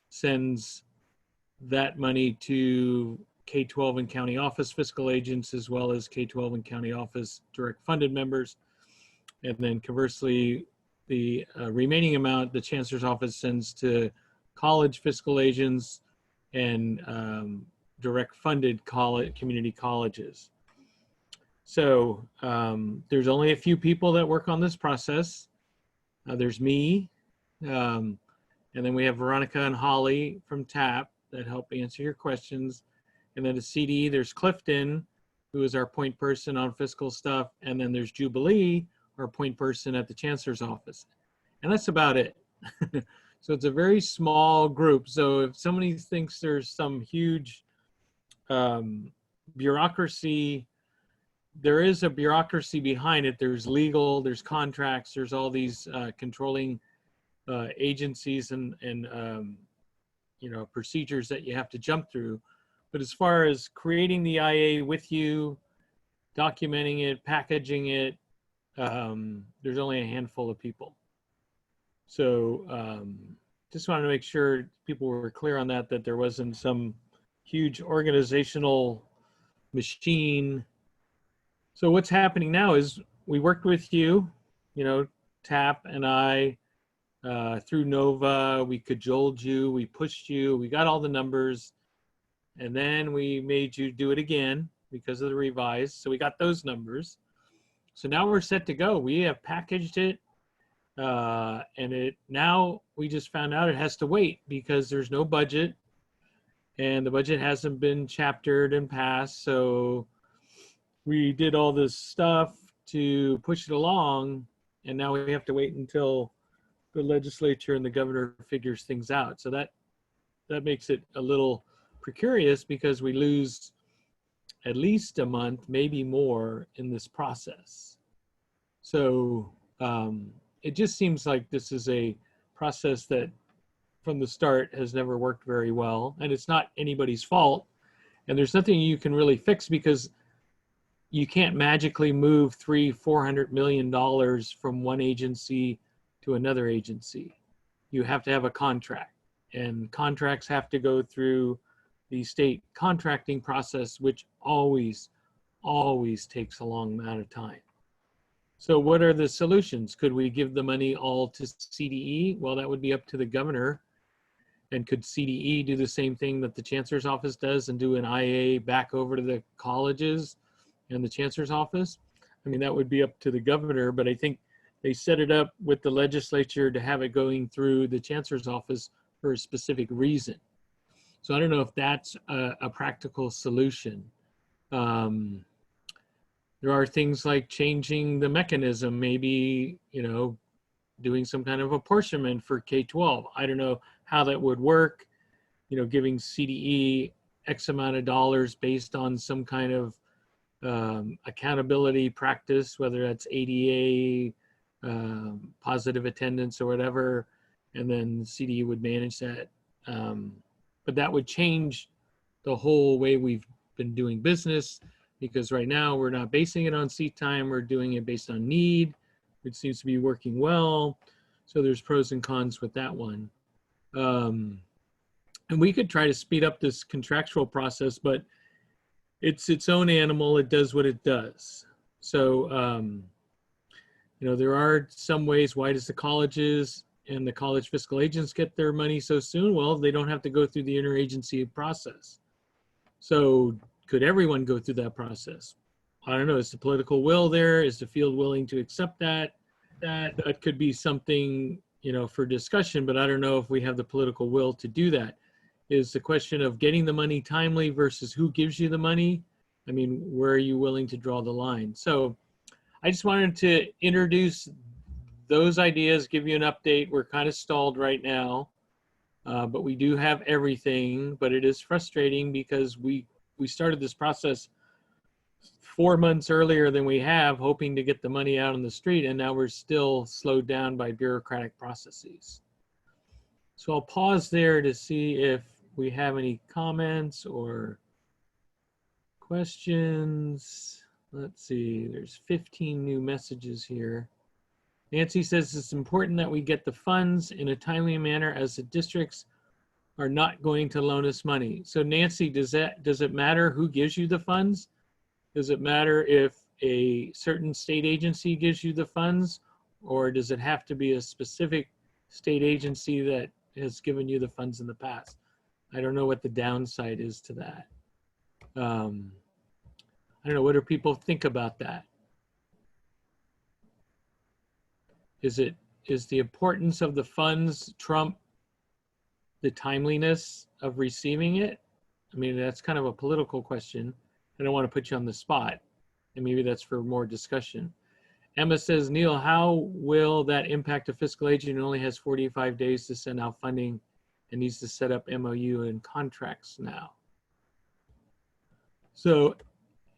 sends that money to K-12 and county office fiscal agents, as well as K-12 and county office direct funded members. And then conversely, the remaining amount the chancellor's office sends to college fiscal agents and direct funded community colleges. So there's only a few people that work on this process. There's me, and then we have Veronica and Holly from TAP that help answer your questions. And then at CD, there's Clifton, who is our point person on fiscal stuff. And then there's Jubilee, our point person at the chancellor's office. And that's about it. So it's a very small group. So if somebody thinks there's some huge bureaucracy, there is a bureaucracy behind it. There's legal, there's contracts, there's all these controlling agencies and you know, procedures that you have to jump through. But as far as creating the IA with you, documenting it, packaging it, there's only a handful of people. So just wanted to make sure people were clear on that, that there wasn't some huge organizational machine. So what's happening now is we worked with you, you know, TAP and I, through Nova, we cajoled you, we pushed you, we got all the numbers, and then we made you do it again because of the revise. So we got those numbers. So now we're set to go. We have packaged it, and now we just found out it has to wait because there's no budget, and the budget hasn't been chaptered and passed. So we did all this stuff to push it along, and now we have to wait until the legislature and the governor figures things out. So that makes it a little precarious because we lose at least a month, maybe more, in this process. So it just seems like this is a process that from the start has never worked very well, and it's not anybody's fault, and there's nothing you can really fix because you can't magically move $300–400 million from one agency to another agency. You have to have a contract, and contracts have to go through the state contracting process, which always takes a long amount of time. So what are the solutions? Could we give the money all to CDE? Well, that would be up to the governor. And could CDE do the same thing that the chancellor's office does and do an IA back over to the colleges and the chancellor's office? I mean, that would be up to the governor, but I think they set it up with the legislature to have it going through the chancellor's office for a specific reason. So I don't know if that's a practical solution. There are things like changing the mechanism, maybe, you know, doing some kind of apportionment for K-12. I don't know how that would work, you know, giving CDE X amount of dollars based on some kind of accountability practice, whether that's ADA, positive attendance or whatever, and then CDE would manage that. But that would change the whole way we've been doing business, because right now we're not basing it on seat time, we're doing it based on need, which seems to be working well. So there's pros and cons with that one. And we could try to speed up this contractual process, but it's its own animal. It does what it does. So, you know, there are some ways. Why does the colleges and the college fiscal agents get their money so soon? Well, they don't have to go through the interagency process. So could everyone go through that process? I don't know. Is the political will there? Is the field willing to accept that? That could be something, you know, for discussion, but I don't know if we have the political will to do that. Is the question of getting the money timely versus who gives you the money? I mean, where are you willing to draw the line? So I just wanted to introduce those ideas, give you an update. We're kind of stalled right now, but we do have everything, but it is frustrating because we started this process 4 months earlier than we have, hoping to get the money out on the street, and now we're still slowed down by bureaucratic processes. So I'll pause there to see if we have any comments or questions. Let's see, there's 15 new messages here. Nancy says it's important that we get the funds in a timely manner as the districts are not going to loan us money. So Nancy, does it matter who gives you the funds? Does it matter if a certain state agency gives you the funds, or does it have to be a specific state agency that has given you the funds in the past? I don't know what the downside is to that. I don't know, what do people think about that? Is the importance of the funds trump the timeliness of receiving it? I mean, that's kind of a political question. I don't want to put you on the spot, and maybe that's for more discussion. Emma says, Neil, how will that impact a fiscal agent who only has 45 days to send out funding and needs to set up MOU and contracts now? So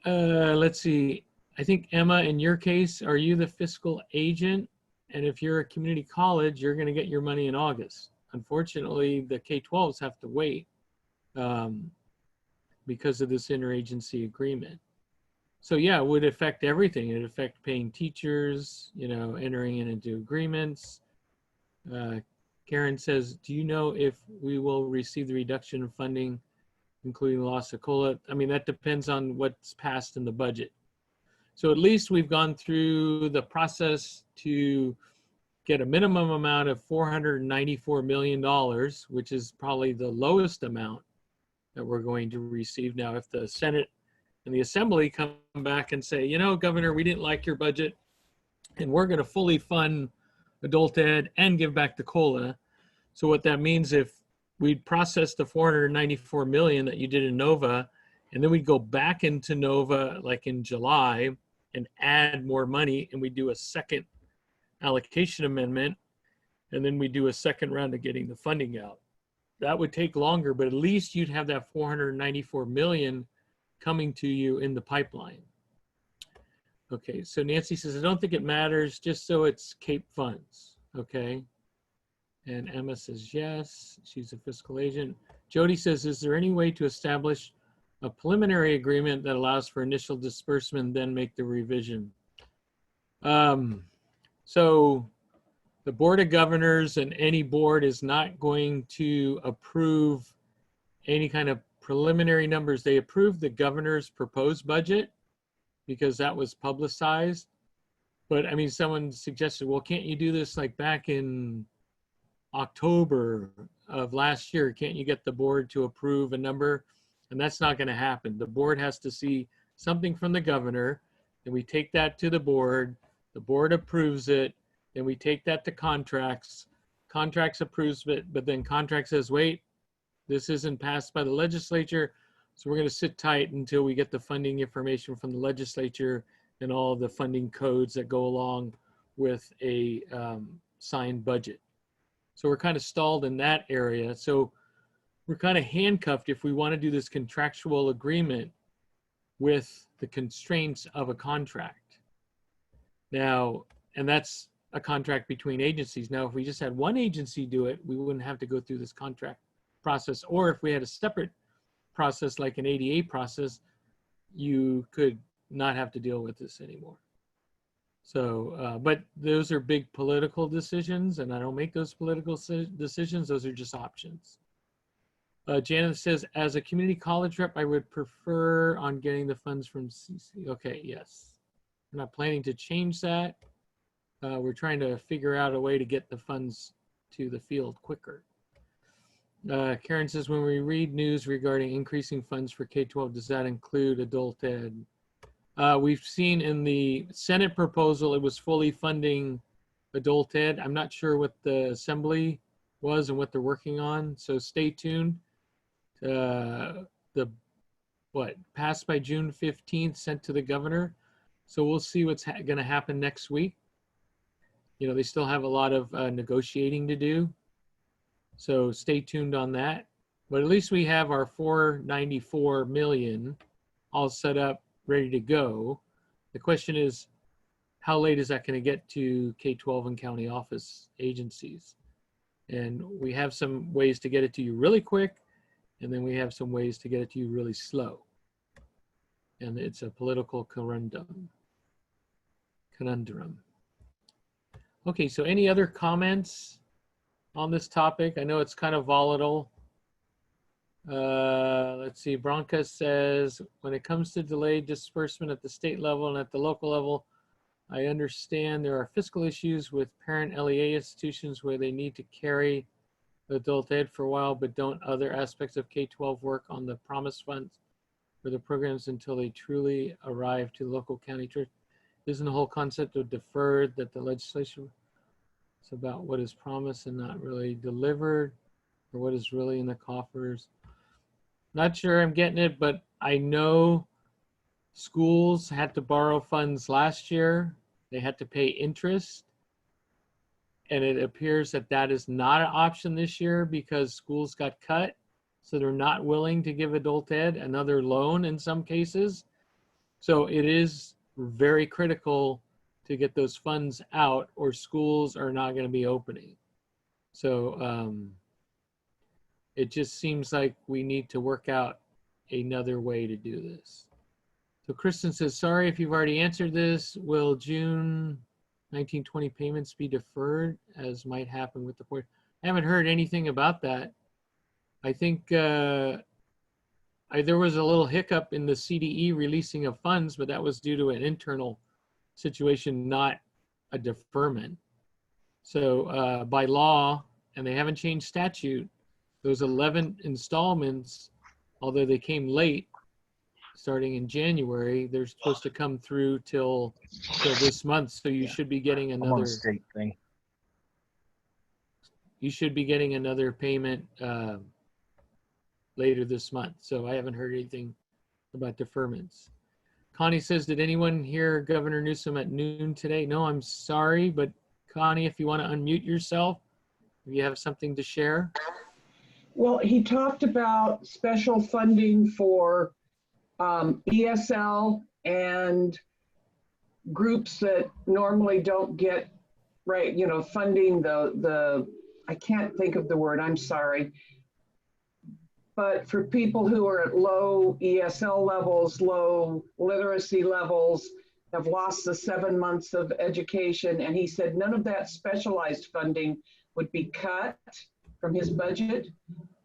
let's see. I think, Emma, in your case, are you the fiscal agent? And if you're a community college, you're going to get your money in August. Unfortunately, the K-12s have to wait because of this interagency agreement. So yeah, it would affect everything. It would affect paying teachers, you know, entering into agreements. Karen says, do you know if we will receive the reduction of funding, including loss of COLA? I mean, that depends on what's passed in the budget. So at least we've gone through the process to get a minimum amount of $494 million, which is probably the lowest amount that we're going to receive. Now, if the Senate and the Assembly come back and say, you know, Governor, we didn't like your budget, and we're going to fully fund adult ed and give back the COLA. So what that means, if we'd process the 494 million that you did in NOVA, and then we'd go back into NOVA like in July and add more money, and we do a second allocation amendment, and then we do a second round of getting the funding out. That would take longer, but at least you'd have that 494 million coming to you in the pipeline. Okay, so Nancy says, I don't think it matters, just so it's CAEP funds, okay? And Emma says, yes, she's a fiscal agent. Jody says, is there any way to establish a preliminary agreement that allows for initial disbursement, then make the revision? So the Board of Governors and any board is not going to approve any kind of preliminary numbers. They approved the governor's proposed budget because that was publicized. But I mean, someone suggested, well, can't you do this like back in October of last year? Can't you get the board to approve a number? And that's not going to happen. The board has to see something from the governor, and we take that to the board approves it, then we take that to contracts approves it, but then contract says, wait, this isn't passed by the legislature, so we're going to sit tight until we get the funding information from the legislature and all the funding codes that go along with a signed budget. So we're kind of stalled in that area. So we're kind of handcuffed if we want to do this contractual agreement with the constraints of a contract. Now, and that's a contract between agencies. Now, if we just had one agency do it, we wouldn't have to go through this contract process. Or if we had a separate process like an ADA process, you could not have to deal with this anymore. So, but those are big political decisions, and I don't make those political decisions. Those are just options. Janet says, as a community college rep, I would prefer on getting the funds from CC. Okay, yes. We're not planning to change that. We're trying to figure out a way to get the funds to the field quicker. Karen says, when we read news regarding increasing funds for K-12, does that include adult ed? We've seen in the Senate proposal, it was fully funding adult ed. I'm not sure what the Assembly was and what they're working on, so stay tuned. Passed by June 15th, sent to the governor. So we'll see what's going to happen next week. You know, they still have a lot of negotiating to do. So stay tuned on that. But at least we have our 494 million all set up, ready to go. The question is, how late is that going to get to K-12 and county office agencies? And we have some ways to get it to you really quick, and then we have some ways to get it to you really slow. And it's a political conundrum. Okay, so any other comments on this topic? I know it's kind of volatile. Let's see, Bronca says, when it comes to delayed disbursement at the state level and at the local level, I understand there are fiscal issues with parent LEA institutions where they need to carry adult ed for a while, but don't other aspects of K-12 work on the promise funds for the programs until they truly arrive to local county church? Isn't the whole concept of deferred that the legislation is about what is promised and not really delivered, or what is really in the coffers? Not sure I'm getting it, but I know schools had to borrow funds last year. They had to pay interest. And it appears that that is not an option this year because schools got cut. So they're not willing to give adult ed another loan in some cases. So it is very critical to get those funds out or schools are not going to be opening. So it just seems like we need to work out another way to do this. So Kristen says, sorry if you've already answered this. Will June 1920 payments be deferred as might happen with the port? I haven't heard anything about that. I think there was a little hiccup in the CDE releasing of funds, but that was due to an internal situation, not a deferment. So by law, and they haven't changed statute, those 11 installments, although they came late, starting in January, they're supposed to come through till this month. So you should be getting another state thing. You should be getting another payment later this month. So I haven't heard anything about deferments. Connie says, did anyone hear Governor Newsom at noon today? No, I'm sorry, but Connie, if you want to unmute yourself, if you have something to share. Well, he talked about special funding for ESL and groups that normally don't get, right, you know, funding the I can't think of the word, I'm sorry. But for people who are at low ESL levels, low literacy levels, have lost the 7 months of education, and he said none of that specialized funding would be cut from his budget.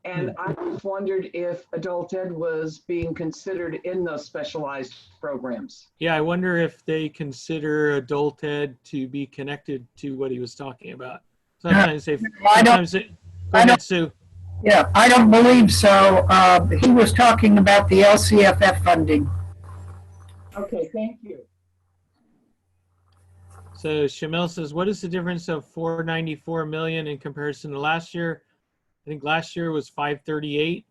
And I just wondered if adult ed was being considered in those specialized programs. Yeah, I wonder if they consider adult ed to be connected to what he was talking about. Sometimes they, sometimes it, go ahead, Sue. Yeah, I don't believe so. He was talking about the LCFF funding. Okay, thank you. So Shamil says, what is the difference of 494 million in comparison to last year? I think last year was 538.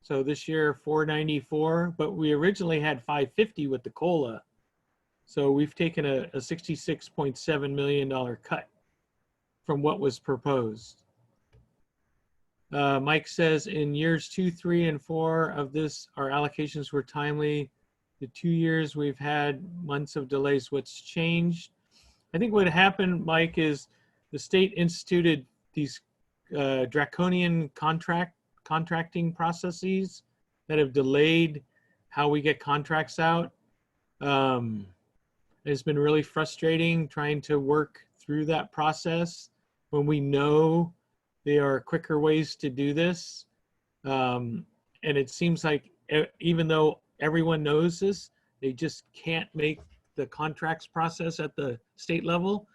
So this year 494, but we originally had 550 with the COLA. So we've taken a $66.7 million cut from what was proposed. Mike says in years 2, 3, and 4 of this, our allocations were timely. The 2 years we've had months of delays. What's changed? I think what happened, Mike, is the state instituted these draconian contracting processes that have delayed how we get contracts out. It's been really frustrating trying to work through that process when we know there are quicker ways to do this. And it seems like even though everyone knows this, they just can't make the contracts process at the state level.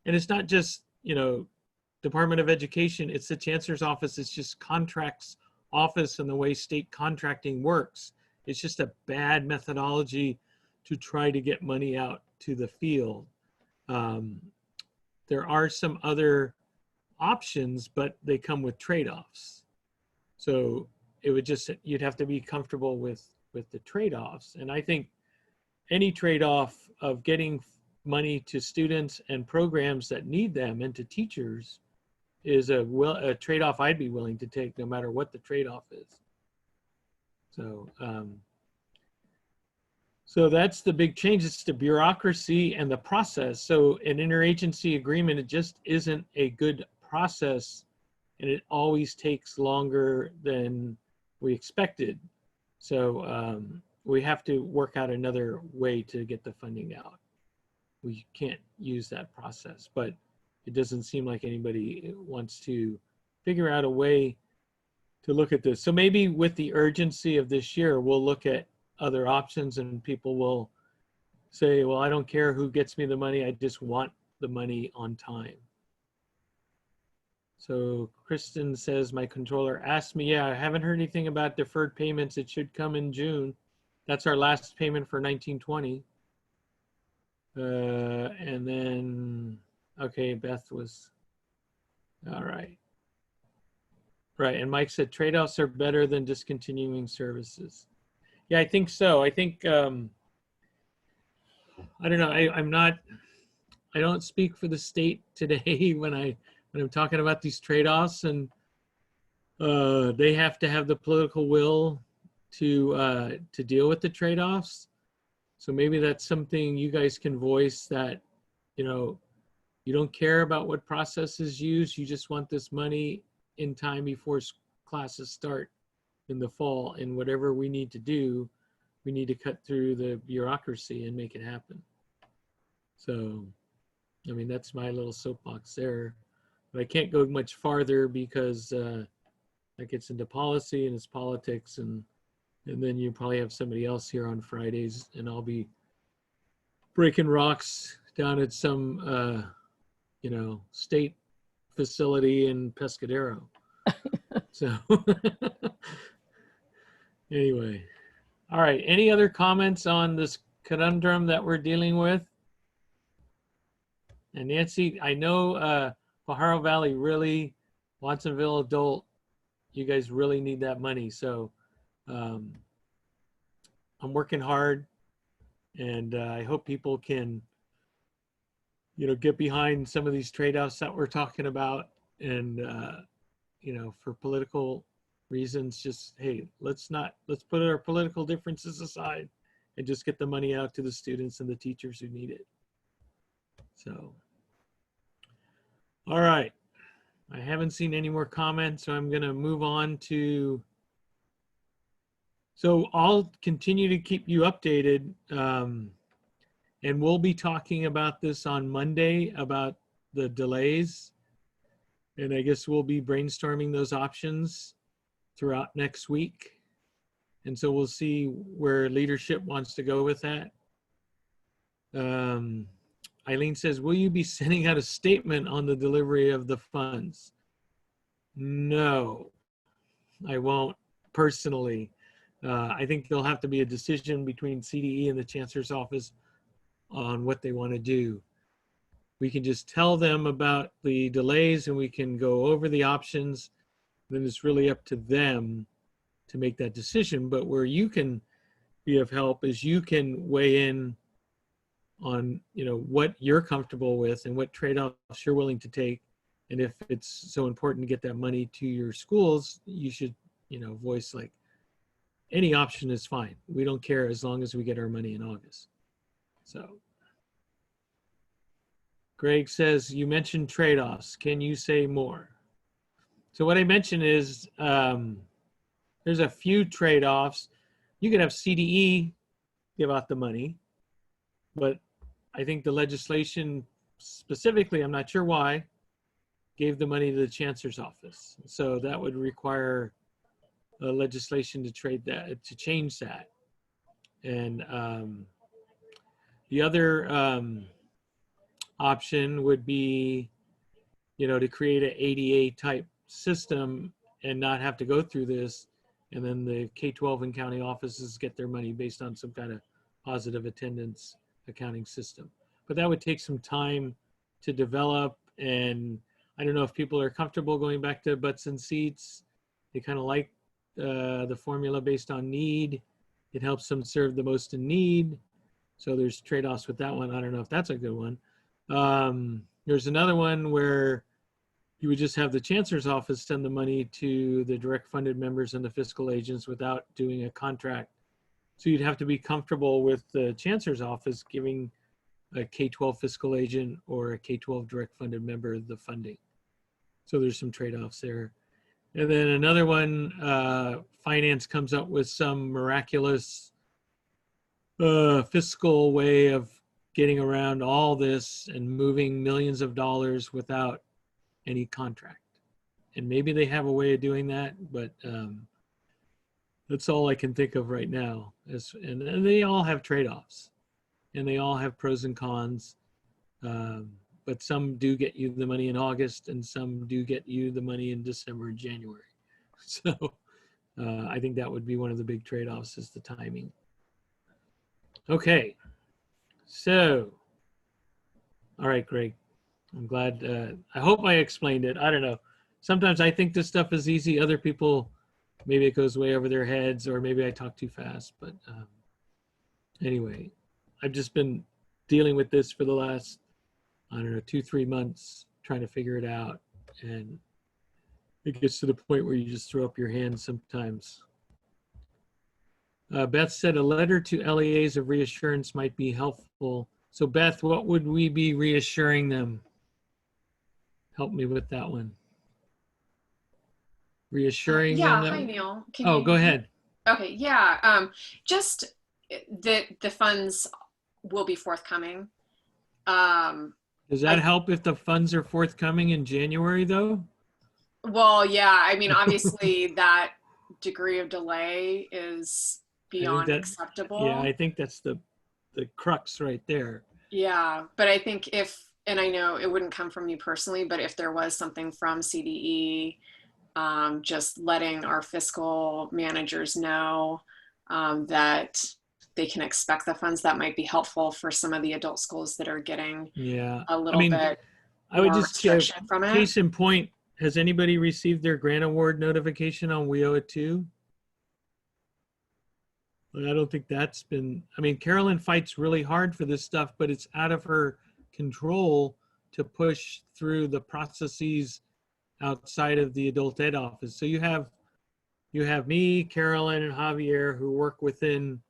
And it's not just, you know, Department of Education, it's the Chancellor's office, it's just contracts office and the way state contracting works. It's just a bad methodology to try to get money out to the field. There are some other options, but they come with trade-offs. So it would just, you'd have to be comfortable with the trade-offs. And I think any trade-off of getting money to students and programs that need them and to teachers is a trade-off I'd be willing to take no matter what the trade-off is. So, so that's the big change. It's the bureaucracy and the process. So an interagency agreement, it just isn't a good process, and it always takes longer than we expected. So we have to work out another way to get the funding out. We can't use that process, but it doesn't seem like anybody wants to figure out a way to look at this. So maybe with the urgency of this year, we'll look at other options and people will say, well, I don't care who gets me the money. I just want the money on time. So Kristen says, my controller asked me, yeah, I haven't heard anything about deferred payments. It should come in June. That's our last payment for 1920. And then, okay, Beth was, all right. Right, and Mike said trade-offs are better than discontinuing services. Yeah, I think so. I think, I don't know, I don't speak for the state today when I'm talking about these trade-offs, and they have to have the political will to deal with the trade-offs. So maybe that's something you guys can voice, that, you know, you don't care about what process is used. You just want this money in time before classes start in the fall, and whatever we need to do, we need to cut through the bureaucracy and make it happen. So, I mean, that's my little soapbox there. But I can't go much farther because that gets into policy and it's politics, and then you probably have somebody else here on Fridays, and I'll be breaking rocks down at some, you know, state facility in Pescadero. So anyway, all right. Any other comments on this conundrum that we're dealing with? And Nancy, I know Pajaro Valley really, Watsonville adult, you guys really need that money. So I'm working hard, and I hope people can, you know, get behind some of these trade-offs that we're talking about. And, you know, for political reasons, just, hey, let's put our political differences aside and just get the money out to the students and the teachers who need it. So, all right. I haven't seen any more comments, so I'm going to move on to, so I'll continue to keep you updated. And we'll be talking about this on Monday, about the delays. And I guess we'll be brainstorming those options throughout next week. And so we'll see where leadership wants to go with that. Eileen says, will you be sending out a statement on the delivery of the funds? No, I won't personally. I think there'll have to be a decision between CDE and the Chancellor's office on what they want to do. We can just tell them about the delays and we can go over the options. Then it's really up to them to make that decision. But where you can be of help is you can weigh in on, you know, what you're comfortable with and what trade-offs you're willing to take. And if it's so important to get that money to your schools, you should, you know, voice like, any option is fine. We don't care as long as we get our money in August. So Greg says, you mentioned trade-offs. Can you say more? So what I mentioned is there's a few trade-offs. You could have CDE give out the money, but I think the legislation specifically, I'm not sure why, gave the money to the Chancellor's office. So that would require legislation to change that. And the other option would be, you know, to create an ADA type system and not have to go through this. And then the K-12 and county offices get their money based on some kind of positive attendance accounting system. But that would take some time to develop. And I don't know if people are comfortable going back to butts and seats. They kind of like the formula based on need. It helps them serve the most in need. So there's trade-offs with that one. I don't know if that's a good one. There's another one where you would just have the Chancellor's office send the money to the direct funded members and the fiscal agents without doing a contract. So you'd have to be comfortable with the Chancellor's office giving a K-12 fiscal agent or a K-12 direct funded member the funding. So there's some trade-offs there. And then another one, finance comes up with some miraculous fiscal way of getting around all this and moving millions of dollars without any contract. and maybe they have a way of doing that, but that's all I can think of right now. And they all have trade-offs, and they all have pros and cons. But some do get you the money in August, and some do get you the money in December and January. So I think that would be one of the big trade-offs, is the timing. Okay, so, all right, Greg, I'm glad, I hope I explained it. I don't know. Sometimes I think this stuff is easy. Other people, maybe it goes way over their heads, or maybe I talk too fast. But anyway, I've just been dealing with this for the last, I don't know, 2-3 months, trying to figure it out. And it gets to the point where you just throw up your hands sometimes. Beth said a letter to LEAs of reassurance might be helpful. So Beth, what would we be reassuring them? Help me with that one. Reassuring them that, hi Neil. go ahead. Okay, yeah. Just that the funds will be forthcoming. Does that help if the funds are forthcoming in January, though? Well, yeah. I mean, obviously, that degree of delay is beyond acceptable. Yeah, I think that's the crux right there. Yeah, but I think and I know it wouldn't come from me personally, but if there was something from CDE, just letting our fiscal managers know that they can expect the funds, that might be helpful for some of the adult schools that are getting a little bit I would more just give restriction from it. Case in point, has anybody received their grant award notification on We Owe It Too? But I don't think that's been, Carolyn fights really hard for this stuff, but it's out of her control to push through the processes outside of the adult ed office. So you have me, Carolyn, and Javier who work within,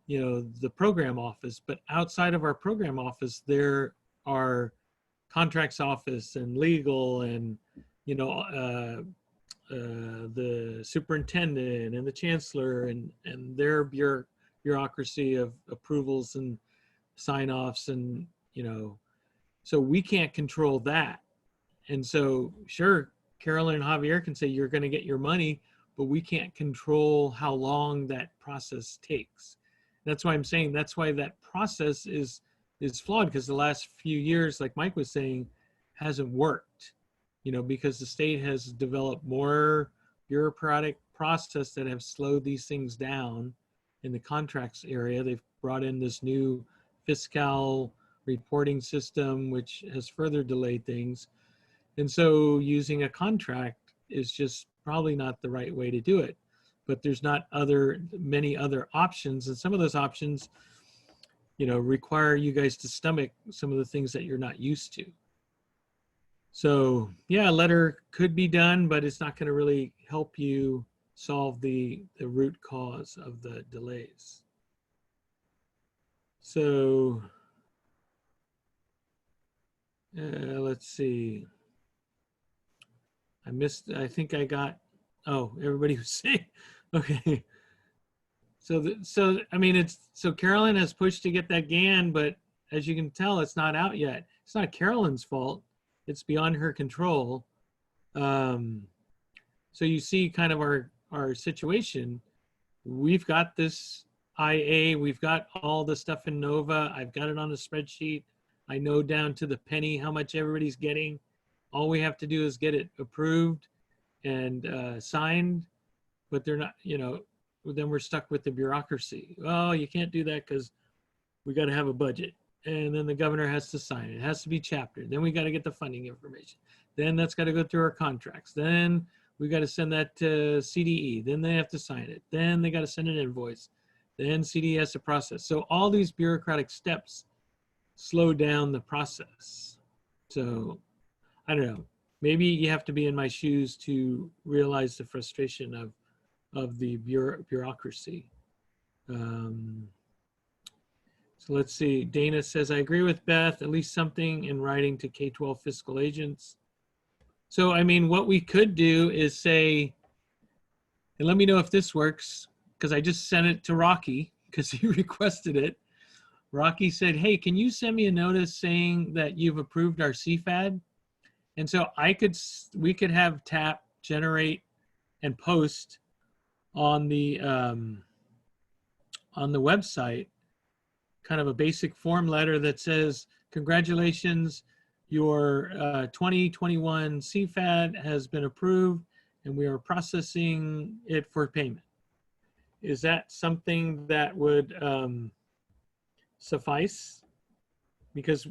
the program office, but outside of our program office, there are contracts office and legal and, the superintendent and the chancellor and their bureaucracy of approvals and sign-offs and, so we can't control that. And so, sure, Carolyn and Javier can say you're going to get your money, but we can't control how long that process takes. That's why I'm saying that's why that process is flawed, because the last few years, like Mike was saying, hasn't worked, because the state has developed more bureaucratic process that have slowed these things down in the contracts area. They've brought in this new fiscal reporting system, which has further delayed things. And so using a contract is just probably not the right way to do it. But there's not many other options. And some of those options, require you guys to stomach some of the things that you're not used to. So yeah, a letter could be done, but it's not going to really help you solve the root cause of the delays. So let's see. I think I got, everybody was saying, okay. So Carolyn has pushed to get that GAN, but as you can tell, it's not out yet. It's not Carolyn's fault. It's beyond her control. So you see kind of our situation. We've got this IA, we've got all the stuff in Nova. I've got it on a spreadsheet. I know down to the penny how much everybody's getting. All we have to do is get it approved and signed, but they're not, then we're stuck with the bureaucracy. Oh, you can't do that because we got to have a budget. And then the governor has to sign it. It has to be chaptered. Then we got to get the funding information. Then that's got to go through our contracts. Then we got to send that to CDE. Then they have to sign it. Then they got to send an invoice. Then CDE has to process. So all these bureaucratic steps slow down the process. So I don't know. Maybe you have to be in my shoes to realize the frustration of the bureaucracy. So let's see. Dana says, I agree with Beth, at least something in writing to K-12 fiscal agents. So, what we could do is say, and let me know if this works, because I just sent it to Rocky because he requested it. Rocky said, hey, can you send me a notice saying that you've approved our CFAD? And so we could have TAP generate and post on the website kind of a basic form letter that says, congratulations, your 2021 CFAD has been approved and we are processing it for payment. Is that something that would suffice? Because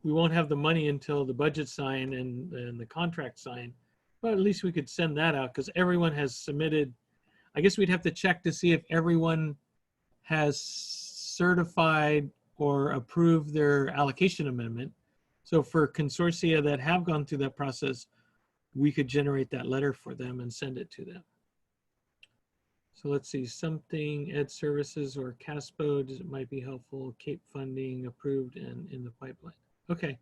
we won't have the money until the budget signed and the contract signed, but at least we could send that out because everyone has submitted. I guess we'd have to check to see if everyone has certified or approved their allocation amendment. So for consortia that have gone through that process, we could generate that letter for them and send it to them. So let's see, something Ed Services or CASPO, it might be helpful. CAEP funding approved and in the pipeline. Okay,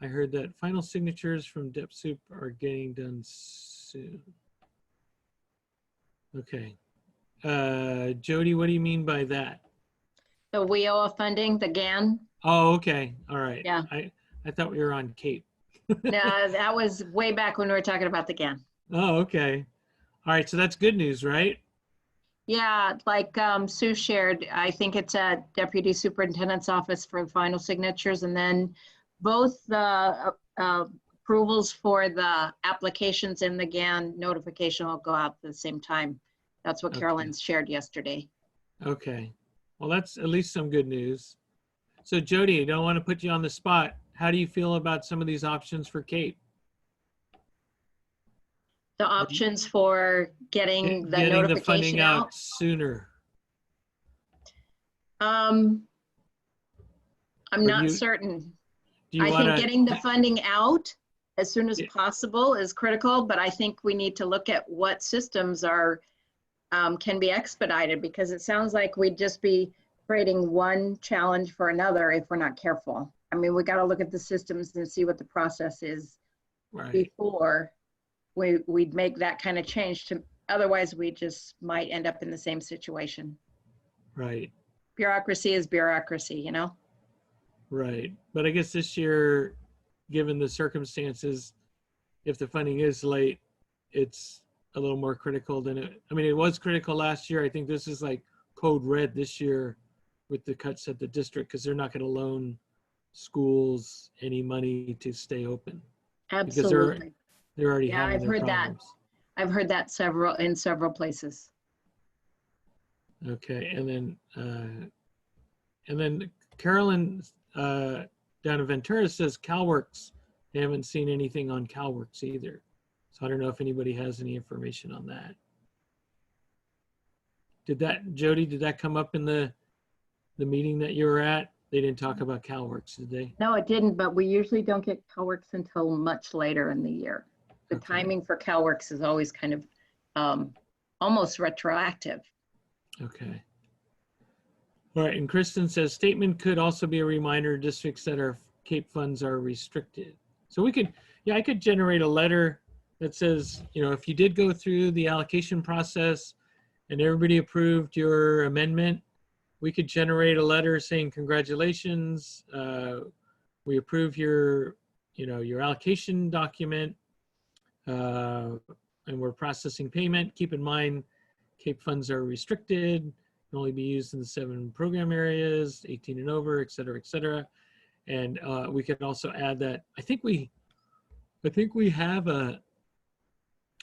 I heard that final signatures from DepSoup are getting done soon. Okay, Jody, what do you mean by that? The WIOA funding, the GAN. Oh, okay, all right. Yeah. I thought we were on CAEP. No, that was way back when we were talking about the GAN. Oh, okay. All right, so that's good news, right? Yeah, like Sue shared, I think it's at Deputy Superintendent's office for the final signatures, and then both the approvals for the applications and the GAN notification will go out at the same time. That's what Okay. Carolyn shared yesterday. Okay. Well, that's at least some good news. So Jody, I don't want to put you on the spot. How do you feel about some of these options for CAEP? The options for getting the Getting the notification funding out. out sooner. I'm Or not you- certain. Do you I want think to? getting the funding out as soon as Yeah. possible is critical, but I think we need to look at what systems are, can be expedited, because it sounds like we'd just be creating one challenge for another if we're not careful. I mean, we got to look at the systems and see what the process is Right. before we'd make that kind of change. Otherwise, we just might end up in the same situation. Right. Bureaucracy is bureaucracy, you know? Right. But I guess this year, given the circumstances, if the funding is late, it's a little more critical than it. I mean, it was critical last year. I think this is like code red this year with the cuts at the district because they're not going to loan schools any money to stay open. Absolutely. They're already Yeah, having I've their heard that. problems. I've heard that in several places. Okay, and then Carolyn down in Ventura says CalWorks. They haven't seen anything on CalWorks either. So I don't know if anybody has any information on that. Jody, did that come up in the meeting that you were at? They didn't talk about CalWorks, did they? No, it didn't, but we usually don't get CalWorks until much later in the year. The Okay. timing for CalWorks is always kind of almost retroactive. Okay. All right, and Kristen says statement could also be a reminder to districts that our CAEP funds are restricted. So we could, yeah, I could generate a letter that says, you know, if you did go through the allocation process and everybody approved your amendment, we could generate a letter saying congratulations, we approve your, you know, your allocation document, and we're processing payment. Keep in mind, CAEP funds are restricted, can only be used in the 7 program areas, 18 and over, et cetera, et cetera. And we could also add that, I think we have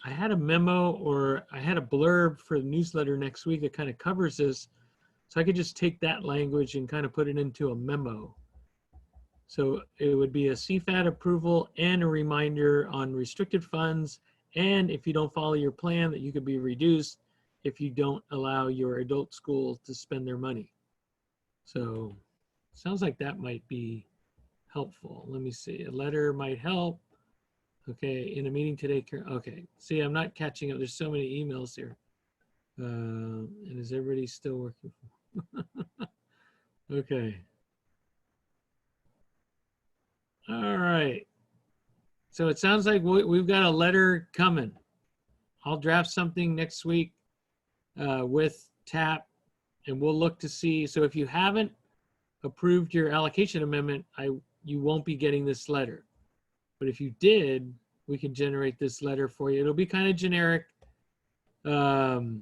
I had a memo or I had a blurb for the newsletter next week that kind of covers this. So I could just take that language and kind of put it into a memo. So it would be a CFAD approval and a reminder on restricted funds. And if you don't follow your plan, that you could be reduced if you don't allow your adult school to spend their money. So sounds like that might be helpful. Let me see, a letter might help. Okay, in a meeting today, okay. See, I'm not catching up. There's so many emails here. And is everybody still working? Okay. All right. So it sounds like we've got a letter coming. I'll draft something next week with TAP, and we'll look to see. So if you haven't approved your allocation amendment, you won't be getting this letter. But if you did, we can generate this letter for you. It'll be kind of generic, you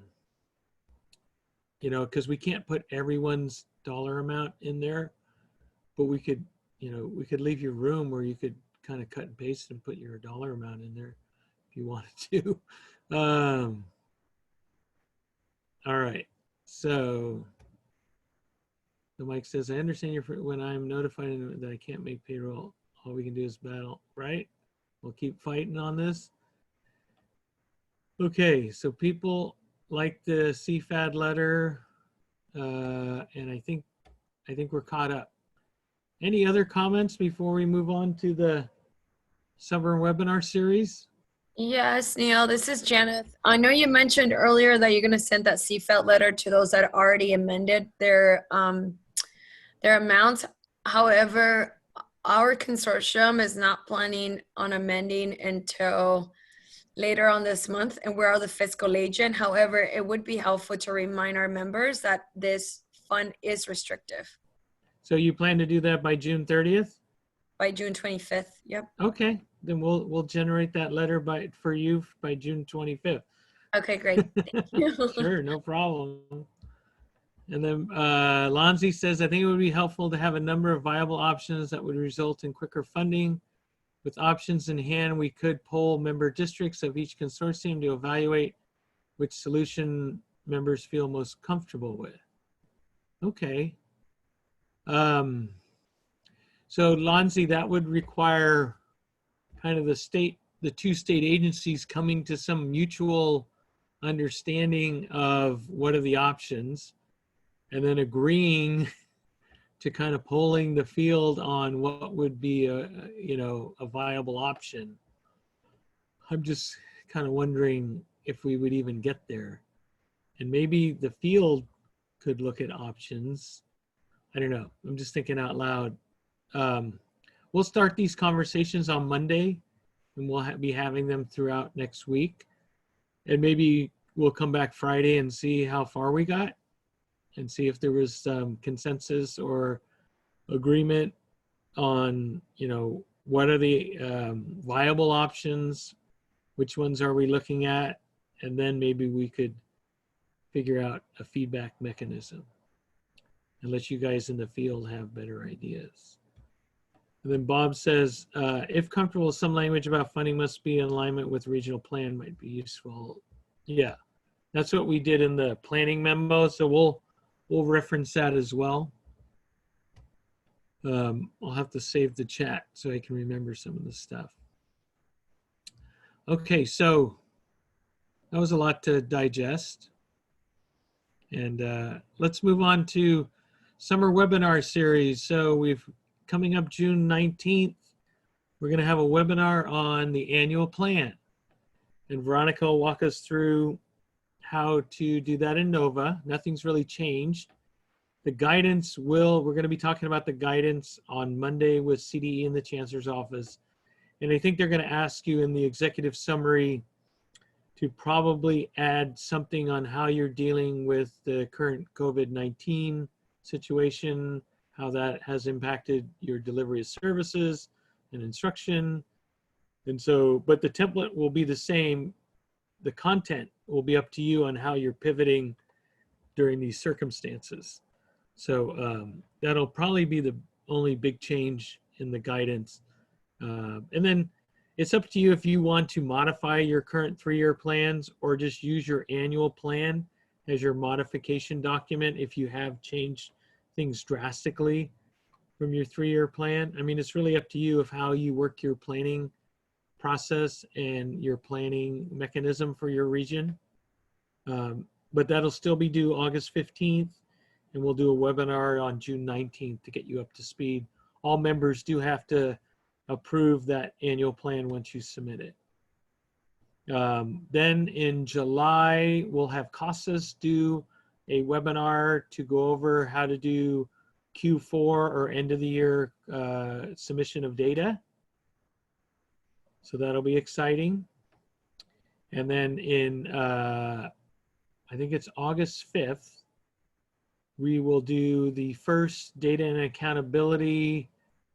know, because we can't put everyone's dollar amount in there, but we could, you know, we could leave your room where you could kind of cut and paste and put your dollar amount in there if you wanted to. All right, so Mike says, I understand when I'm notified that I can't make payroll, all we can do is battle, right? We'll keep fighting on this. Okay, so people like the CFAD letter, and I think we're caught up. Any other comments before we move on to the summer webinar series? Yes, Neil, this is Janet. I know you mentioned earlier that you're going to send that CFET letter to those that already amended their amounts. However, our consortium is not planning on amending until later on this month, and we're the fiscal agent. However, it would be helpful to remind our members that this fund is restrictive. So you plan to do that by June 30th? By June 25th, yep. Okay, then we'll generate that letter for you by June 25th. Okay, great. Thank you. Sure, no problem. And then Lonzi says, I think it would be helpful to have a number of viable options that would result in quicker funding. With options in hand, we could poll member districts of each consortium to evaluate which solution members feel most comfortable with. Okay. So Lonzi, that would require kind of the two state agencies coming to some mutual understanding of what are the options, and then agreeing to kind of polling the field on what would be a viable option. I'm just kind of wondering if we would even get there. And maybe the field could look at options. I don't know. I'm just thinking out loud. We'll start these conversations on Monday, and we'll be having them throughout next week. And maybe we'll come back Friday and see how far we got and see if there was some consensus or agreement on, you know, what are the viable options, which ones are we looking at, and then maybe we could figure out a feedback mechanism and let you guys in the field have better ideas. And then Bob says, if comfortable, some language about funding must be in alignment with regional plan might be useful. Yeah, that's what we did in the planning memo. So we'll reference that as well. I'll have to save the chat so I can remember some of the stuff. Okay, so that was a lot to digest. And let's move on to summer webinar series. So coming up June 19th, we're going to have a webinar on the annual plan. And Veronica will walk us through how to do that in Nova. Nothing's really changed. The guidance we're going to be talking about the guidance on Monday with CDE in the Chancellor's office. And I think they're going to ask you in the executive summary to probably add something on how you're dealing with the current COVID-19 situation, how that has impacted your delivery of services and instruction. And so, but the template will be the same. The content will be up to you on how you're pivoting during these circumstances. So that'll probably be the only big change in the guidance. And then it's up to you if you want to modify your current 3-year plans or just use your annual plan as your modification document if you have changed things drastically from your 3-year plan. I mean, it's really up to you of how you work your planning process and your planning mechanism for your region. But that'll still be due August 15th, and we'll do a webinar on June 19th to get you up to speed. All members do have to approve that annual plan once you submit it. Then in July, we'll have CASAS do a webinar to go over how to do Q4 or end of the year submission of data. So that'll be exciting. And then in, I think it's August 5th, we will do the first data and accountability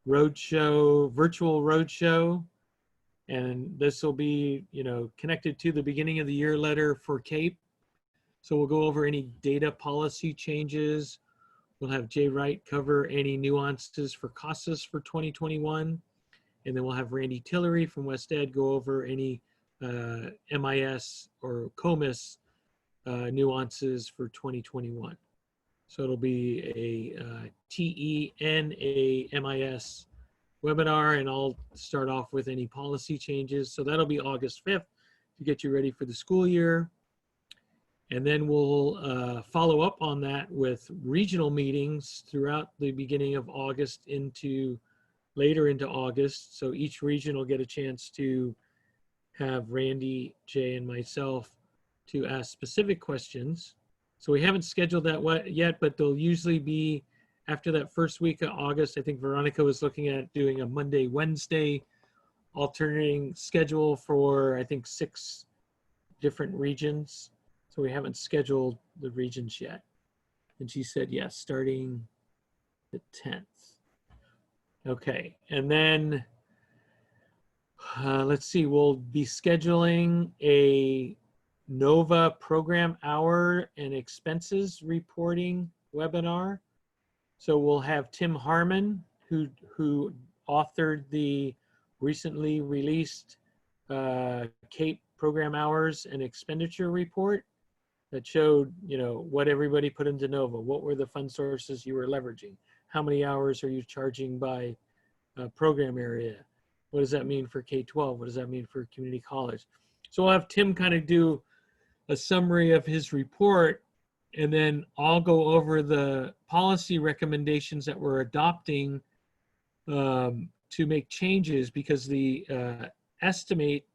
roadshow, virtual roadshow And this will be, connected to the beginning of the year letter for CAEP. So we'll go over any data policy changes. We'll have Jay Wright cover any nuances for CASAS for 2021. And then we'll have Randy Tillery from West Ed go over any MIS or COMIS nuances for 2021. So it'll be a TE and a MIS webinar, and I'll start off with any policy changes. So that'll be August 5th to get you ready for the school year. And then we'll follow up on that with regional meetings throughout the beginning of August into later into August. So each region will get a chance to have Randy, Jay, and myself to ask specific questions. So we haven't scheduled that yet, but they'll usually be after that first week of August. I think Veronica was looking at doing a Monday, Wednesday alternating schedule for, I think, 6 different regions. So we haven't scheduled the regions yet. And she said, yes, starting the 10th. Okay, and then let's see, we'll be scheduling a NOVA program hour and expenses reporting webinar. So we'll have Tim Harmon, who authored the recently released CAEP program hours and expenditure report that showed, what everybody put into NOVA. What were the fund sources you were leveraging? How many hours are you charging by program area? What does that mean for K-12? What does that mean for community college? So we'll have Tim kind of do a summary of his report, and then I'll go over the policy recommendations that we're adopting to make changes, because the estimates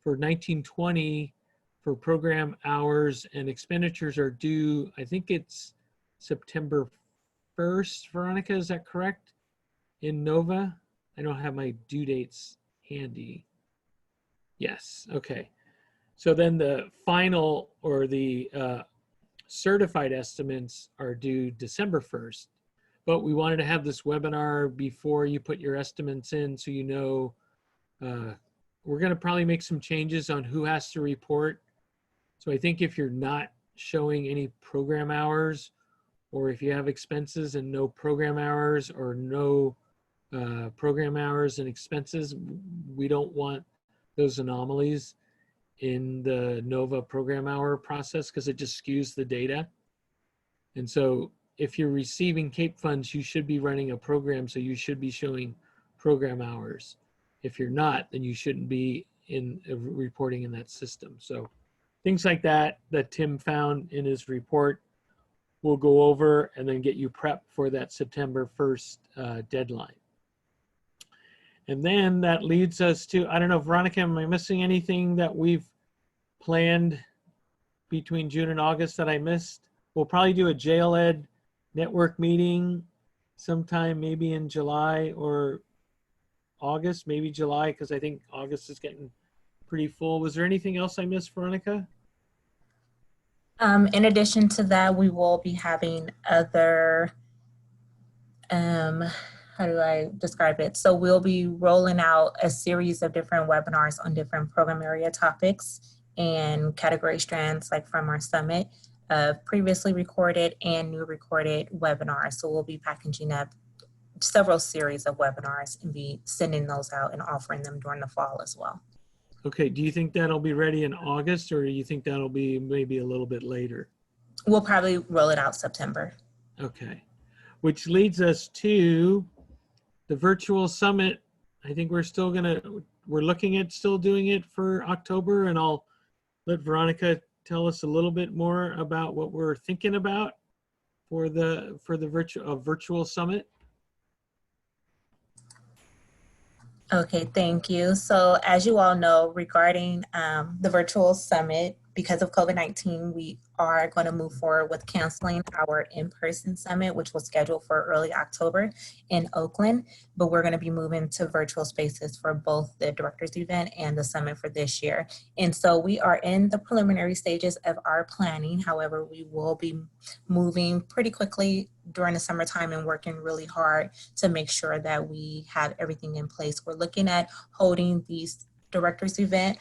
for 1920 for program hours and expenditures are due, I think it's September 1st, Veronica, is that correct? In NOVA? I don't have my due dates handy. Yes, okay. So then the final or the certified estimates are due December 1st, but we wanted to have this webinar before you put your estimates in, so we're gonna probably make some changes on who has to report. So I think if you're not showing any program hours, or if you have expenses and no program hours, or no program hours and expenses, we don't want those anomalies in the NOVA program hour process, because it just skews the data. And so if you're receiving CAEP funds, you should be running a program, so you should be showing program hours. If you're not, then you shouldn't be reporting in that system. So things like that Tim found in his report, we'll go over and then get you prepped for that September 1st deadline. And then that leads us to, I don't know, Veronica, am I missing anything that we've planned between June and August that I missed? We'll probably do a jail ed network meeting sometime maybe in July or August, maybe July, because I think August is getting pretty full. Was there anything else I missed, Veronica? In addition to that, we will be having other, how do I describe it? So we'll be rolling out a series of different webinars on different program area topics and category strands, like from our summit, previously recorded and new recorded webinars. So we'll be packaging up several series of webinars and be sending those out and offering them during the fall as well. Okay, do you think that'll be ready in August, or do you think that'll be maybe a little bit later? We'll probably roll it out September. Okay, which leads us to the virtual summit. I think we're looking at still doing it for October, and I'll let Veronica tell us a little bit more about what we're thinking about for the virtual summit. Okay, thank you. So as you all know, regarding the virtual summit because of COVID-19, we are going to move forward with canceling our in-person summit, which was scheduled for early October in Oakland, but we're going to be moving to virtual spaces for both the director's event and the summit for this year. And so we are in the preliminary stages of our planning. However, we will be moving pretty quickly during the summertime and working really hard to make sure that we have everything in place. We're looking at holding these director's event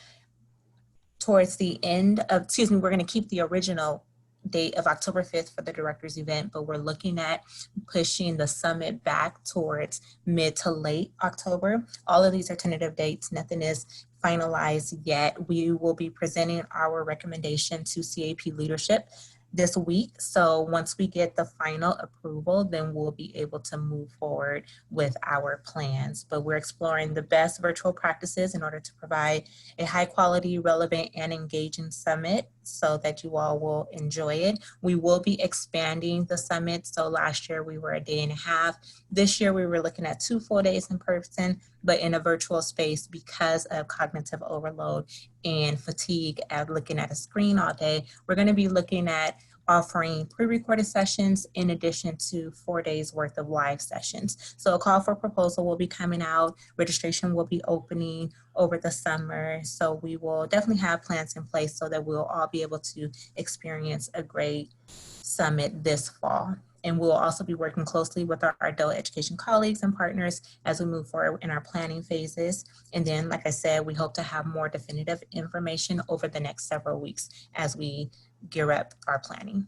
towards the end of, we're going to keep the original date of October 5th for the director's event, but we're looking at pushing the summit back towards mid to late October. All of these are tentative dates. Nothing is finalized yet. We will be presenting our recommendation to CAEP leadership this week. So once we get the final approval, then we'll be able to move forward with our plans. But we're exploring the best virtual practices in order to provide a high quality, relevant, and engaging summit so that you all will enjoy it. We will be expanding the summit. So last year we were a day and a half. This year we were looking at 2 full days in person, but in a virtual space because of cognitive overload and fatigue at looking at a screen all day. We're going to be looking at offering pre-recorded sessions in addition to 4 days worth of live sessions. So a call for proposal will be coming out. Registration will be opening over the summer. So we will definitely have plans in place so that we'll all be able to experience a great summit this fall. And we'll also be working closely with our adult education colleagues and partners as we move forward in our planning phases. And then, like I said, we hope to have more definitive information over the next several weeks as we gear up our planning.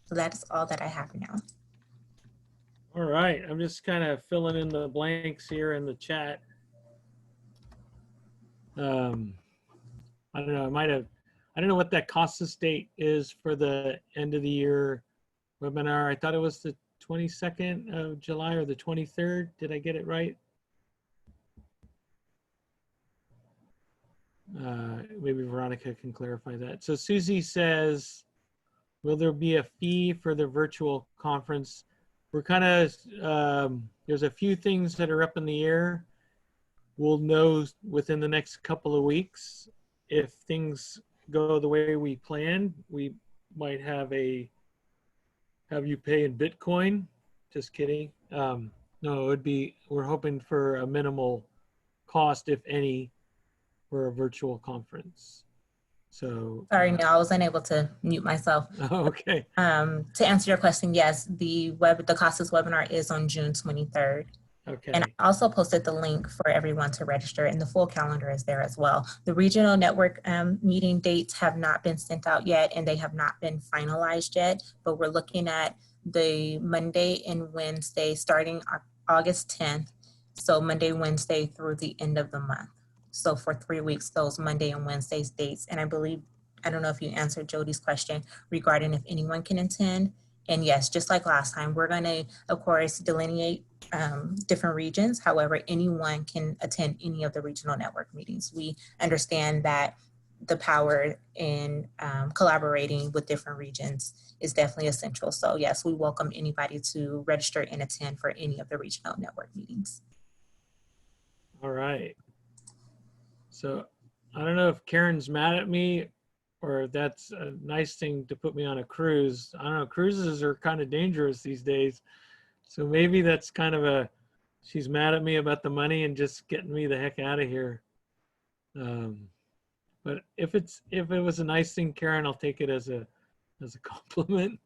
So that is all that I have now. All right, I'm just kind of filling in the blanks here in the chat. I don't know, I don't know what that cost us date is for the end of the year webinar. I thought it was the 22nd of July or the 23rd. Did I get it right? Maybe Veronica can clarify that. So Susie says, will there be a fee for the virtual conference? We're kind of, there's a few things that are up in the air. We'll know within the next couple of weeks. If things go the way we planned, we might have you pay in Bitcoin. Just kidding. No, it would be, we're hoping for a minimal cost, if any, for a virtual conference. So sorry, no, I was unable to mute myself. Okay. To answer your question, yes, the CASAS webinar is on June 23rd. Okay. And I also posted the link for everyone to register, and the full calendar is there as well. The regional network meeting dates have not been sent out yet, and they have not been finalized yet, but we're looking at the Monday and Wednesday starting August 10th. So Monday, Wednesday through the end of the month. So for 3 weeks, those Monday and Wednesday's dates. And I believe, I don't know if you answered Jody's question regarding if anyone can attend. And yes, just like last time, we're going to, of course, delineate different regions. However, anyone can attend any of the regional network meetings. We understand that the power in collaborating with different regions is definitely essential. So yes, we welcome anybody to register and attend for any of the regional network meetings. All right. So I don't know if Karen's mad at me or if that's a nice thing to put me on a cruise. I don't know, cruises are kind of dangerous these days. So maybe that's kind of she's mad at me about the money and just getting me the heck out of here. But if it was a nice thing, Karen, I'll take it as a compliment.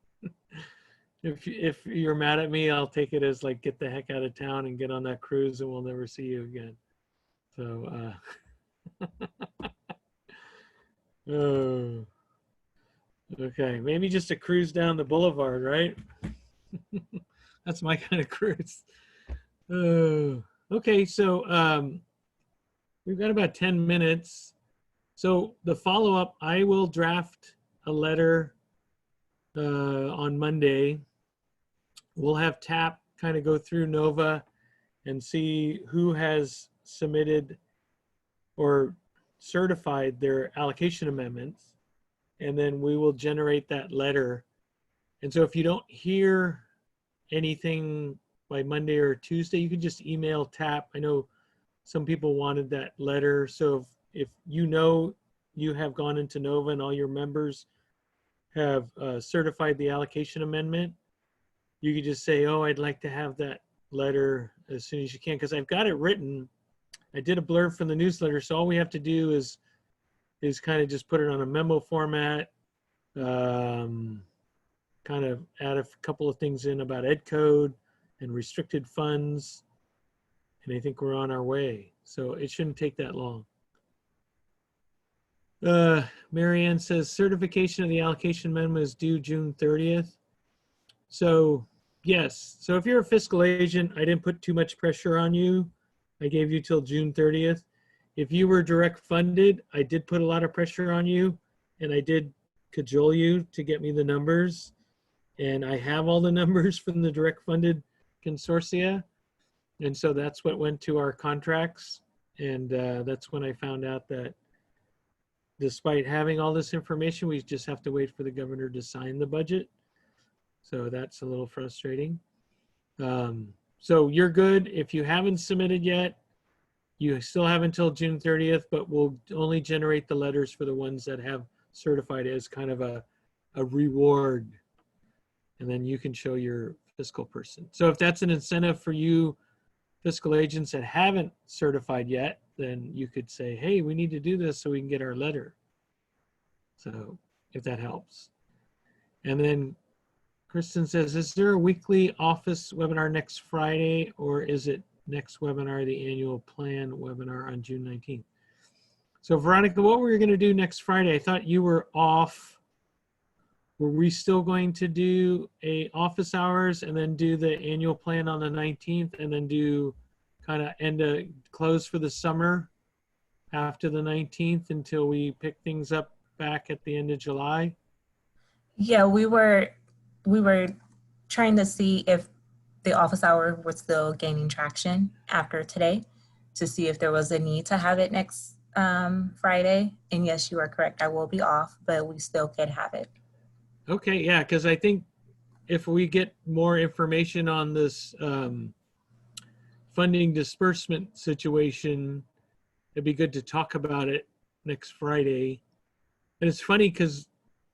If you're mad at me, I'll take it as like, get the heck out of town and get on that cruise and we'll never see you again. So, oh, okay, maybe just a cruise down the boulevard, right? That's my kind of cruise. Okay, so we've got about 10 minutes. So the follow-up, I will draft a letter on Monday. We'll have TAP kind of go through NOVA and see who has submitted or certified their allocation amendments. And then we will generate that letter. And so if you don't hear anything by Monday or Tuesday, you can just email TAP. I know some people wanted that letter. So if you know you have gone into Nova and all your members have certified the allocation amendment, you could just say, oh, I'd like to have that letter as soon as you can, because I've got it written. I did a blurb from the newsletter, so all we have to do is kind of just put it on a memo format, kind of add a couple of things in about ed code and restricted funds, and I think we're on our way. So it shouldn't take that long. Marianne says certification of the allocation amendment is due June 30th. So yes, so if you're a fiscal agent, I didn't put too much pressure on you. I gave you till June 30th. If you were direct funded, I did put a lot of pressure on you, and I did cajole you to get me the numbers. And I have all the numbers from the direct funded consortia. And so that's what went to our contracts. And that's when I found out that despite having all this information, we just have to wait for the governor to sign the budget. So that's a little frustrating. So you're good. If you haven't submitted yet, you still have until June 30th, but we'll only generate the letters for the ones that have certified as kind of a reward. And then you can show your fiscal person. So if that's an incentive for you fiscal agents that haven't certified yet, then you could say, hey, we need to do this so we can get our letter. So if that helps. And then Kristen says, is there a weekly office webinar next Friday, or is it next webinar, the annual plan webinar on June 19th? So Veronica, what were we going to do next Friday? I thought you were off. Were we still going to do a office hours and then do the annual plan on the 19th and then do kind of close for the summer after the 19th until we pick things up back at the end of July? Yeah, we were trying to see if the office hour was still gaining traction after today, to see if there was a need to have it next Friday. And yes, you are correct. I will be off, but we still could have it. Okay, yeah, because I think if we get more information on this funding disbursement situation, it'd be good to talk about it next Friday. And it's funny because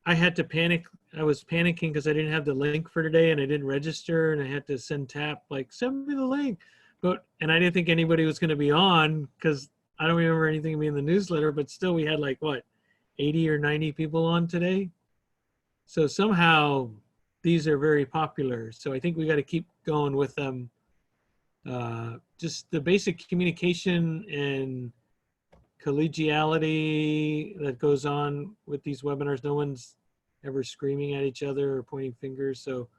I had to panic. I was panicking because I didn't have the link for today and I didn't register, and I had to send TAP, like, send me the link. And I didn't think anybody was going to be on because I don't remember anything being in the newsletter, but still we had like, what, 80 or 90 people on today? So somehow these are very popular. So I think we got to keep going with them. Just the basic communication and collegiality that goes on with these webinars. No one's ever screaming at each other or pointing fingers. So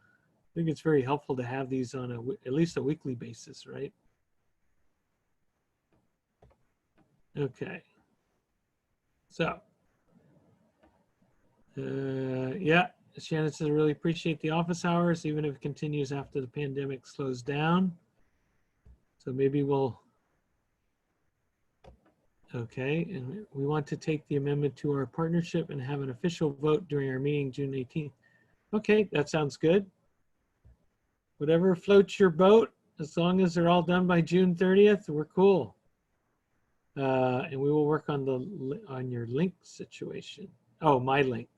I think it's very helpful to have these on at least a weekly basis, right? Okay. So, yeah, Shannon says, I really appreciate the office hours, even if it continues after the pandemic slows down. So maybe we'll, okay, and we want to take the amendment to our partnership and have an official vote during our meeting June 18th. Okay, that sounds good. Whatever floats your boat, as long as they're all done by June 30th, we're cool. And we will work on your link situation. Oh, my link.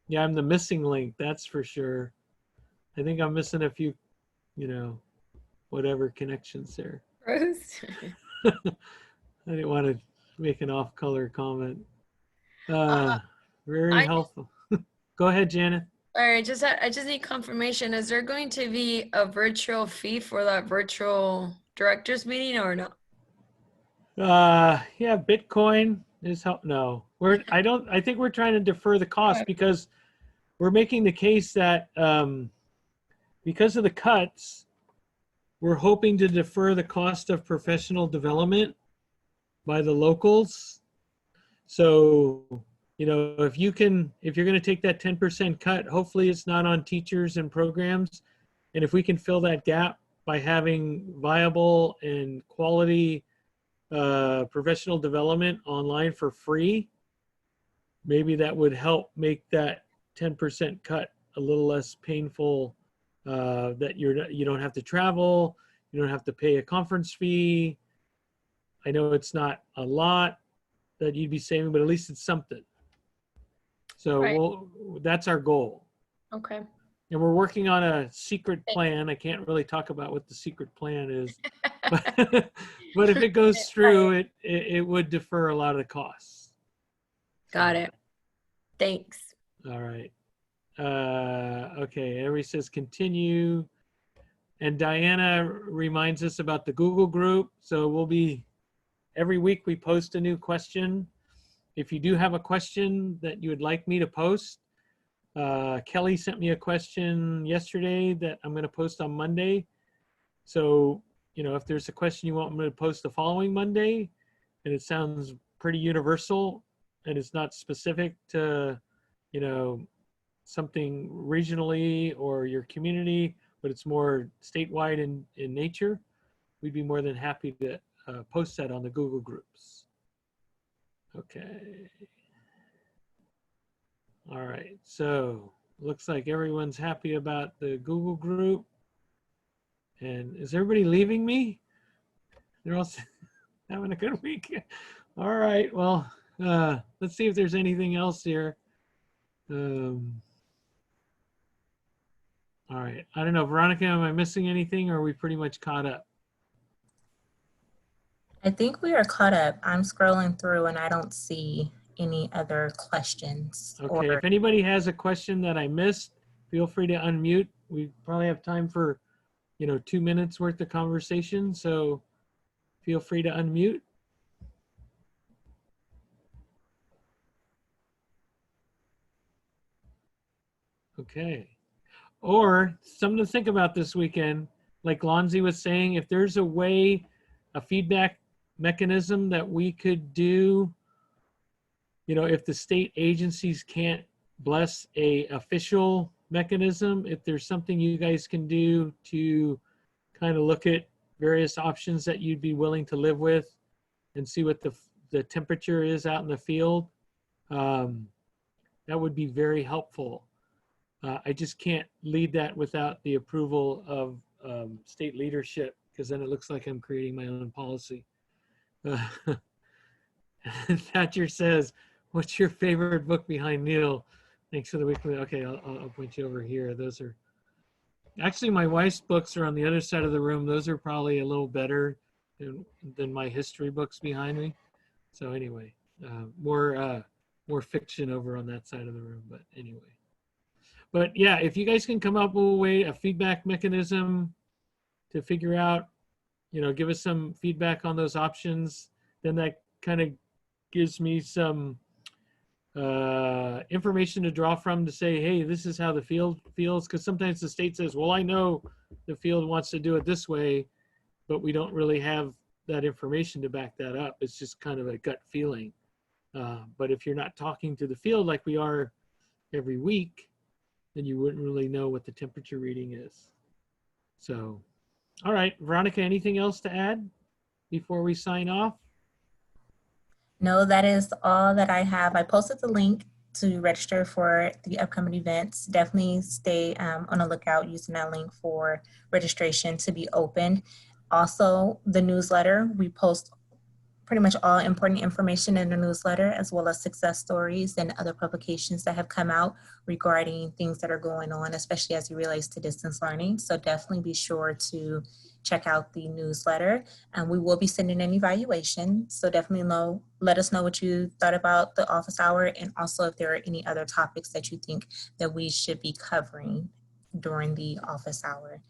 Yeah, I'm the missing link, that's for sure. I think I'm missing a few, whatever connections there. Rose? I didn't want to make an off-color comment. Very helpful. Go ahead, Janet. All right, I just need confirmation. Is there going to be a virtual fee for that virtual directors meeting or no? Yeah, Bitcoin is help. No, I think we're trying to defer the cost because we're making the case that because of the cuts, we're hoping to defer the cost of professional development by the locals. So, if you're going to take that 10% cut, hopefully it's not on teachers and programs. And if we can fill that gap by having viable and quality professional development online for free, maybe that would help make that 10% cut a little less painful, that you don't have to travel, you don't have to pay a conference fee. I know it's not a lot that you'd be saving, but at least it's something. So Right. that's our goal. Okay. And we're working on a secret plan. I can't really talk about what the secret plan is, but if it goes through, it would defer a lot of the costs. Got it. Thanks. All right. Okay, everybody says continue. And Diana reminds us about the Google group. So we'll be, every week we post a new question. If you do have a question that you would like me to post, Kelly sent me a question yesterday that I'm going to post on Monday. So, if there's a question you want me to post the following Monday, and it sounds pretty universal and it's not specific to, something regionally or your community, but it's more statewide in nature, we'd be more than happy to post that on the Google groups. Okay. All right, so looks like everyone's happy about the Google group. And is everybody leaving me? They're all having a good week. All right, well, let's see if there's anything else here. All right, I don't know, Veronica, am I missing anything or are we pretty much caught up? I think we are caught up. I'm scrolling through and I don't see any other questions. Okay, if anybody has a question that I missed, feel free to unmute. We probably have time for, 2 minutes worth of conversation, so feel free to unmute. Okay. Or something to think about this weekend, like Lonzi was saying, if there's a way, a feedback mechanism that we could do, if the state agencies can't bless a official mechanism, if there's something you guys can do to kind of look at various options that you'd be willing to live with and see what the temperature is out in the field, that would be very helpful. I just can't lead that without the approval of state leadership, because then it looks like I'm creating my own policy. Thatcher says, what's your favorite book behind Neil? Thanks for the weekly. Okay, I'll point you over here. Those are, actually my wife's books are on the other side of the room. Those are probably a little better than my history books behind me. So anyway, more fiction over on that side of the room, but anyway. But yeah, if you guys can come up with a way, a feedback mechanism to figure out, give us some feedback on those options, then that kind of gives me some information to draw from to say, hey, this is how the field feels. Because sometimes the state says, well, I know the field wants to do it this way, but we don't really have that information to back that up. It's just kind of a gut feeling. But if you're not talking to the field like we are every week, then you wouldn't really know what the temperature reading is. So, all right, Veronica, anything else to add before we sign off? No, that is all that I have. I posted the link to register for the upcoming events. Definitely stay on the lookout using that link for registration to be open. Also, the newsletter, we post pretty much all important information in the newsletter, as well as success stories and other publications that have come out regarding things that are going on, especially as it relates to distance learning. So definitely be sure to check out the newsletter, and we will be sending an evaluation. So definitely let us know what you thought about the office hour, and also if there are any other topics that you think that we should be covering during the office hour.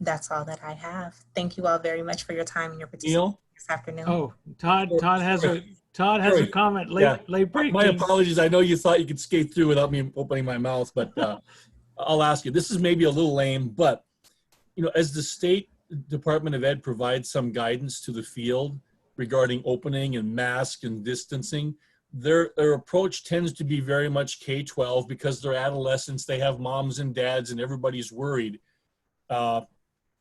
That's all that I have. Thank you all very much for your time and your participation this afternoon. Oh, Todd has a comment late breaking. My apologies. I know you thought you could skate through without me opening my mouth, but I'll ask you. This is maybe a little lame, but as the State Department of Ed provides some guidance to the field regarding opening and mask and distancing, their approach tends to be very much K-12 because they're adolescents. They have moms and dads, and everybody's worried.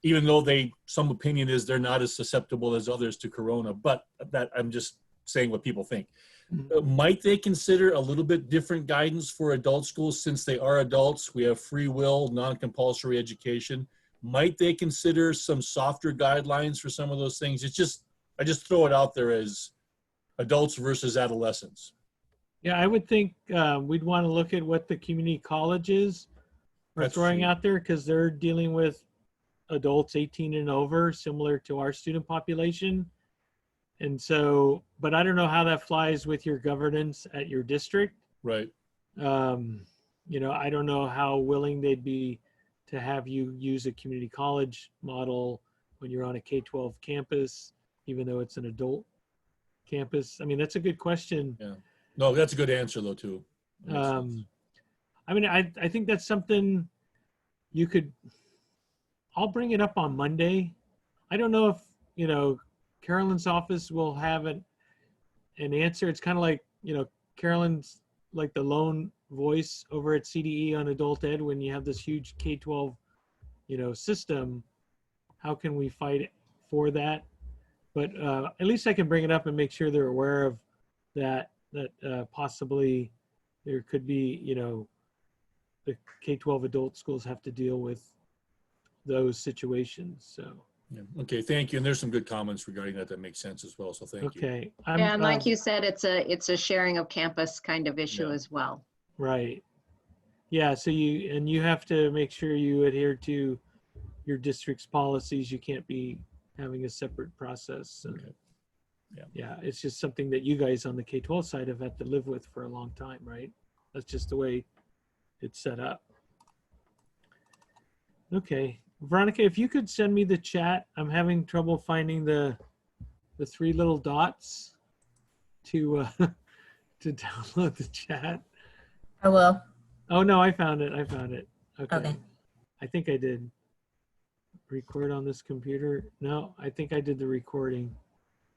Even though some opinion is they're not as susceptible as others to corona, but that I'm just saying what people think. Might they consider a little bit different guidance for adult schools since they are adults? We have free will, non-compulsory education. Might they consider some softer guidelines for some of those things? I just throw it out there as adults versus adolescents. Yeah, I would think we'd want to look at what the community colleges are That's throwing true. out there, because they're dealing with adults 18 and over, similar to our student population. And so, but I don't know how that flies with your governance at your district. Right. You know, I don't know how willing they'd be to have you use a community college model when you're on a K-12 campus, even though it's an adult campus. I mean, that's a good question. Yeah. No, that's a good answer though too. That makes sense. I mean, I think that's something you could, I'll bring it up on Monday. I don't know if, you know, Carolyn's office will have an answer. It's kind of like, you know, Carolyn's like the lone voice over at CDE on adult ed when you have this huge K-12, you know, system. How can we fight for that? But at least I can bring it up and make sure they're aware of that, possibly there could be, you know, the K-12 adult schools have to deal with those situations. So. Yeah. Okay, thank you. And there's some good comments regarding that makes sense as well. So thank you. Okay. Yeah, and like you said, it's a sharing of campus kind of issue Yeah. as well. Right. Yeah. So you have to make sure you adhere to your district's policies. You can't be having a separate process. And Okay. yeah, it's just something that you guys on the K-12 side have had to live with for a long time, right? That's just the way it's set up. Okay. Veronica, if you could send me the chat, I'm having trouble finding the three little dots to to download the chat. I will. Oh no, I found it. Okay. Okay. I think I did. Record on this computer. No, I think I did the recording.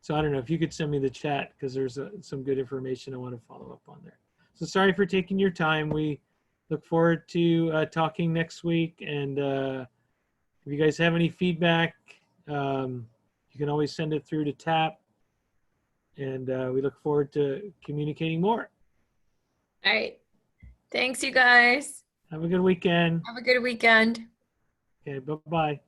So I don't know if you could send me the chat, because there's some good information I want to follow up on there. So sorry for taking your time. We look forward to talking next week. And if you guys have any feedback, you can always send it through to TAP. And we look forward to communicating more. All right. Thanks, you guys. Have a good weekend. Have a good weekend. Okay, bye-bye.